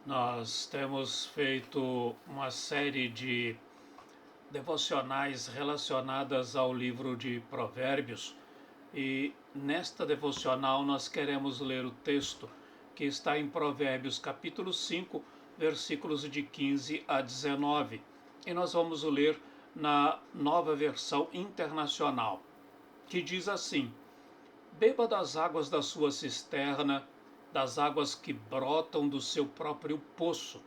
Nós temos feito uma série de devocionais relacionadas ao livro de Provérbios e nesta devocional nós queremos ler o texto que está em Provérbios capítulo 5, versículos de 15 a 19. E nós vamos ler na Nova Versão Internacional, que diz assim: Beba das águas da sua cisterna, das águas que brotam do seu próprio poço.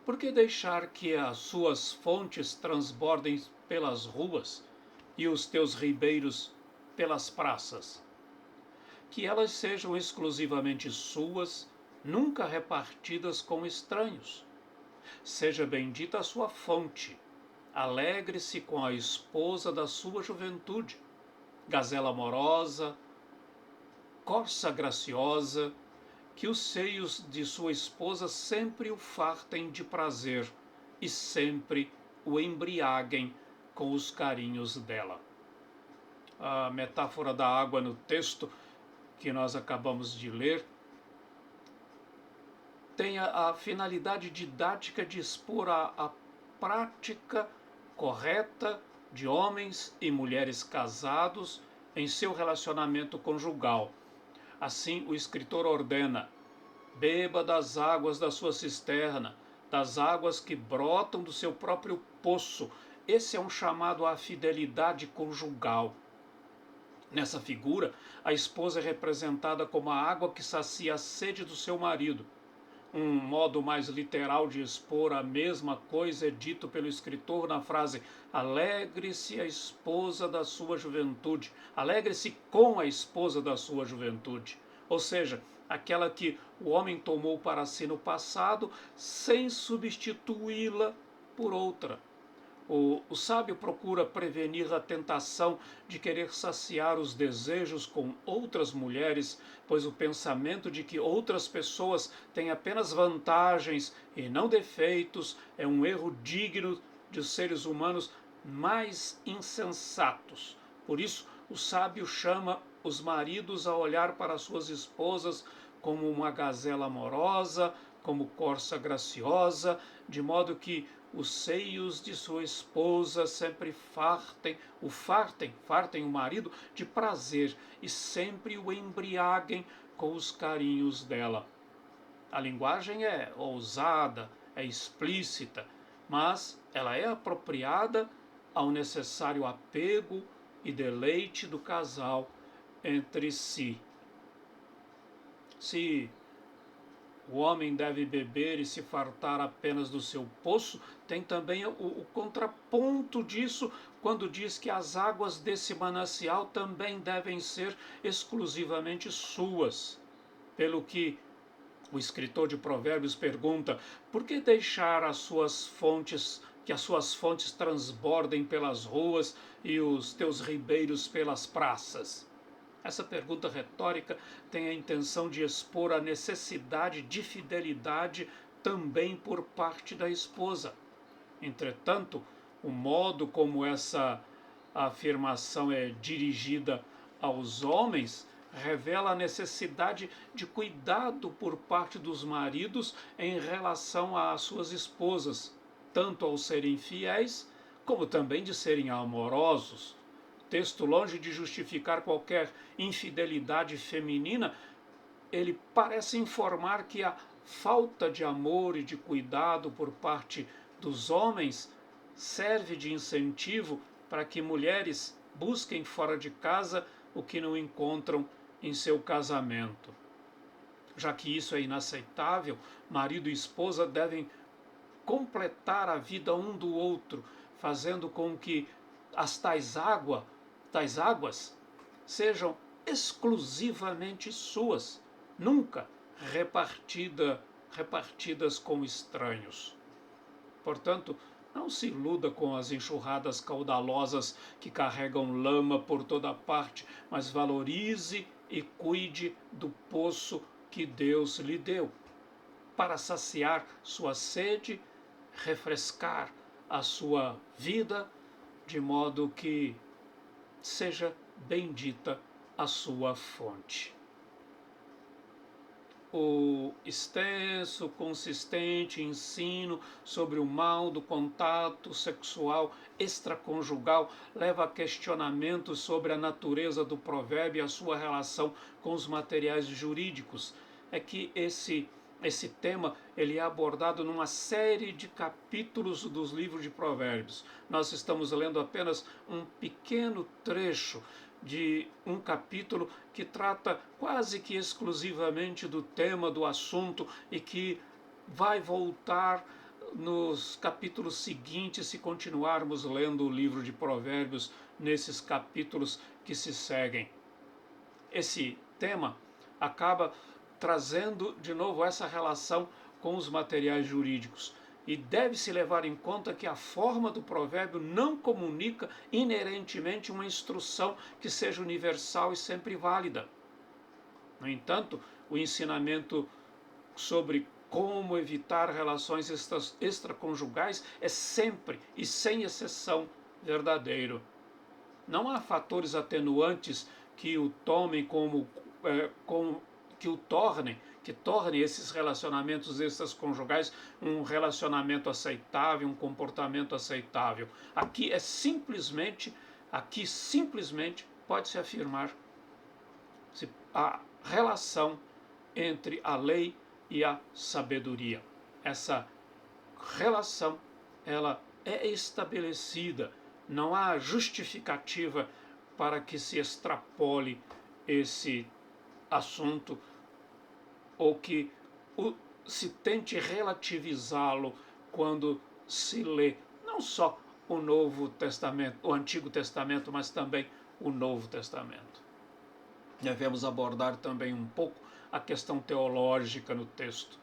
Por que deixar que as suas fontes transbordem pelas ruas e os teus ribeiros pelas praças? Que elas sejam exclusivamente suas, nunca repartidas com estranhos. Seja bendita a sua fonte. Alegre-se com a esposa da sua juventude. Gazela amorosa, corça graciosa, que os seios de sua esposa sempre o fartem de prazer e sempre o embriaguem com os carinhos dela. A metáfora da água no texto que nós acabamos de ler tem a finalidade didática de expor a prática correta de homens e mulheres casados em seu relacionamento conjugal. Assim, o escritor ordena: beba das águas da sua cisterna, das águas que brotam do seu próprio poço. Esse é um chamado à fidelidade conjugal. Nessa figura, a esposa é representada como a água que sacia a sede do seu marido. Um modo mais literal de expor a mesma coisa é dito pelo escritor na frase: alegre-se a esposa da sua juventude, alegre-se com a esposa da sua juventude. Ou seja, aquela que o homem tomou para si no passado, sem substituí-la por outra. O sábio procura prevenir a tentação de querer saciar os desejos com outras mulheres, pois o pensamento de que outras pessoas têm apenas vantagens e não defeitos é um erro digno de os seres humanos mais insensatos. Por isso, o sábio chama os maridos a olhar para suas esposas como uma gazela amorosa, como corça graciosa, de modo que os seios de sua esposa sempre fartem o marido de prazer e sempre o embriaguem com os carinhos dela. A linguagem é ousada, é explícita, mas ela é apropriada ao necessário apego e deleite do casal entre si. Se o homem deve beber e se fartar apenas do seu poço, tem também o contraponto disso quando diz que as águas desse manancial também devem ser exclusivamente suas. Pelo que o escritor de Provérbios pergunta: por que deixar que as suas fontes transbordem pelas ruas e os teus ribeiros pelas praças? Essa pergunta retórica tem a intenção de expor a necessidade de fidelidade também por parte da esposa. Entretanto, o modo como essa afirmação é dirigida aos homens revela a necessidade de cuidado por parte dos maridos em relação às suas esposas, tanto ao serem fiéis, como também de serem amorosos. O texto, longe de justificar qualquer infidelidade feminina, ele parece informar que a falta de amor e de cuidado por parte dos homens serve de incentivo para que mulheres busquem fora de casa o que não encontram em seu casamento. Já que isso é inaceitável, marido e esposa devem completar a vida um do outro, fazendo com que as tais águas sejam exclusivamente suas, nunca repartidas com estranhos. Portanto, não se iluda com as enxurradas caudalosas que carregam lama por toda parte, mas valorize e cuide do poço que Deus lhe deu, para saciar sua sede, refrescar a sua vida, de modo que seja bendita a sua fonte. o extenso, consistente ensino sobre o mal do contato sexual extraconjugal leva a questionamentos sobre a natureza do provérbio e a sua relação com os materiais jurídicos. É que esse tema ele é abordado numa série de capítulos dos livros de Provérbios. Nós estamos lendo apenas um pequeno trecho de um capítulo que trata quase que exclusivamente do tema do assunto e que vai voltar nos capítulos seguintes se continuarmos lendo o livro de Provérbios nesses capítulos que se seguem. Esse tema acaba trazendo de novo essa relação com os materiais jurídicos. E deve-se levar em conta que a forma do provérbio não comunica inerentemente uma instrução que seja universal e sempre válida. No entanto, o ensinamento sobre como evitar relações extraconjugais é sempre e sem exceção verdadeiro. Não há fatores atenuantes que o tomem que tornem esses relacionamentos extraconjugais um relacionamento aceitável, um comportamento aceitável. Aqui simplesmente pode-se afirmar a relação entre a lei e a sabedoria. Essa relação, ela é estabelecida, não há justificativa para que se extrapole esse assunto ou que se tente relativizá-lo quando se lê não só o Novo Testamento, o Antigo Testamento, mas também o Novo Testamento. Devemos abordar também um pouco a questão teológica no texto.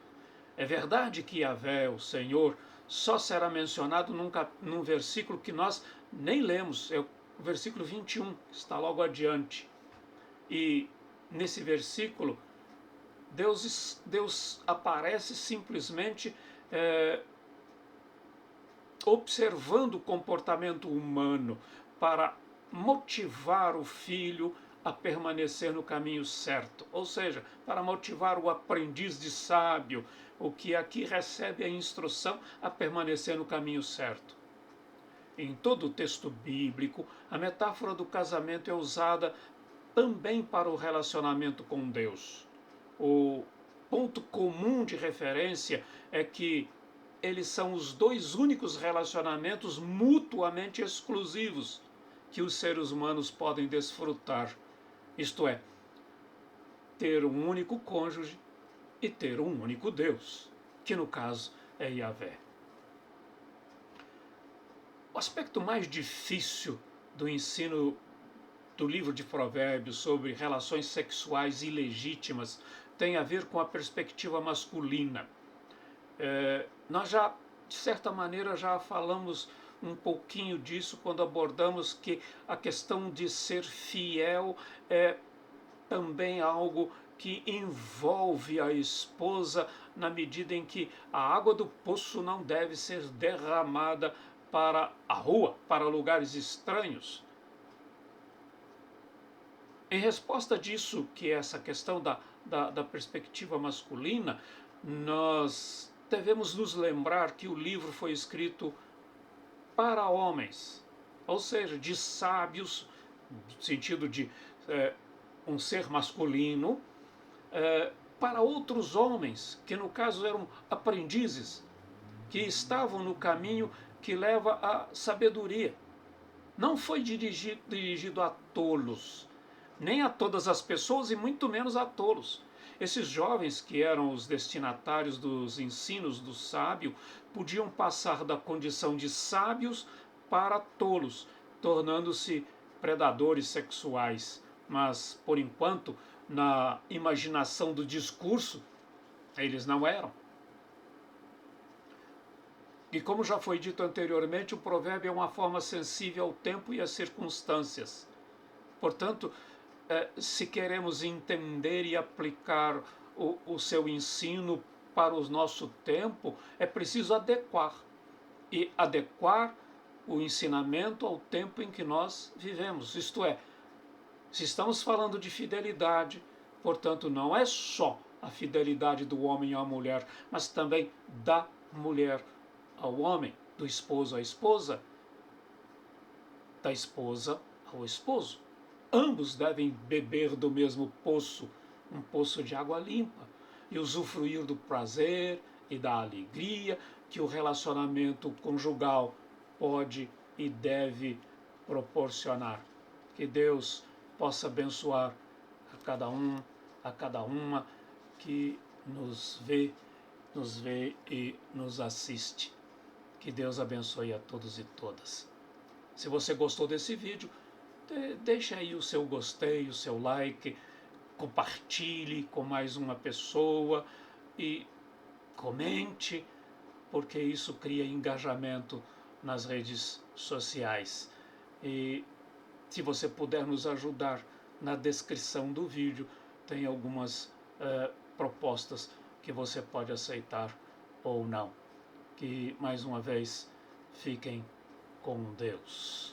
É verdade que Yahvé, o Senhor, só será mencionado num versículo que nós nem lemos, é o versículo 21, que está logo adiante. E nesse versículo, Deus aparece simplesmente observando o comportamento humano para motivar o filho a permanecer no caminho certo, ou seja, para motivar o aprendiz de sábio, o que aqui recebe a instrução a permanecer no caminho certo. Em todo o texto bíblico, a metáfora do casamento é usada também para o relacionamento com Deus. O ponto comum de referência é que eles são os dois únicos relacionamentos mutuamente exclusivos que os seres humanos podem desfrutar. Isto é, ter um único cônjuge e ter um único Deus, que no caso é Yahvé. O aspecto mais difícil do ensino do livro de Provérbios sobre relações sexuais ilegítimas tem a ver com a perspectiva masculina. Nós já, de certa maneira, já falamos um pouquinho disso quando abordamos que a questão de ser fiel é também algo que envolve a esposa na medida em que a água do poço não deve ser derramada para a rua, para lugares estranhos. Em resposta disso, que é essa questão da perspectiva masculina, nós devemos nos lembrar que o livro foi escrito para homens, ou seja, de sábios, no sentido de um ser masculino, para outros homens, que no caso eram aprendizes, que estavam no caminho que leva à sabedoria. Não foi dirigido a tolos, nem a todas as pessoas e muito menos a tolos. Esses jovens que eram os destinatários dos ensinos do sábio podiam passar da condição de sábios para tolos, tornando-se predadores sexuais. Mas, por enquanto, na imaginação do discurso, eles não eram. E como já foi dito anteriormente, o provérbio é uma forma sensível ao tempo e às circunstâncias. Portanto, se queremos entender e aplicar o seu ensino para o nosso tempo, é preciso adequar. E adequar o ensinamento ao tempo em que nós vivemos. Isto é, se estamos falando de fidelidade, portanto, não é só a fidelidade do homem à mulher, mas também da mulher ao homem, do esposo à esposa, da esposa ao esposo. Ambos devem beber do mesmo poço, um poço de água limpa, e usufruir do prazer e da alegria que o relacionamento conjugal pode e deve proporcionar. Que Deus possa abençoar a cada um, a cada uma que nos vê e nos assiste. Que Deus abençoe a todos e todas. Se você gostou desse vídeo, deixe aí o seu gostei, o seu like, compartilhe com mais uma pessoa e comente, porque isso cria engajamento nas redes sociais. E se você puder nos ajudar, na descrição do vídeo tem algumas propostas que você pode aceitar ou não. Que mais uma vez fiquem com Deus.